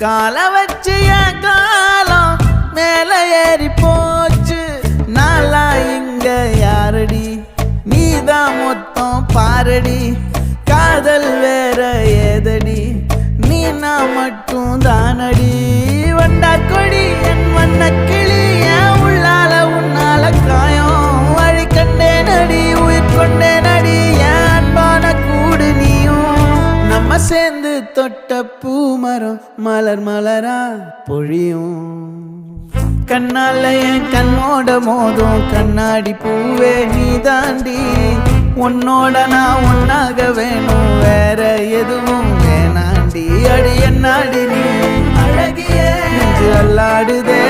கால வச்சு என் காலம் மேல ஏறி போச்சு. நாளா இங்க யாரடி, நீதான் மொத்தம் பாரடி. காதல் வேற ஏதடி, நீ நான் மட்டும் தானடி. வண்டா கொடி என் வண்ண கிளி, என் உள்ளால உன்னால காயம். வழி கண்டே நடி, உயிர் கொண்டே நடி, என் அன்பான கூடு நீயும். நம்ம சேர்ந்து தொட்ட பூமரம் மலர் மலரா பொழியும். கண்ணால என் கண்ணோட மோதும் கண்ணாடி பூவே நீ தாண்டி. உன்னோட நான் ஒன்னாக வேணும், வேற எதுவும் வேணாண்டி. அடி என்னாடி நீ அழகிய நெஞ்சு அல்லாடுதே.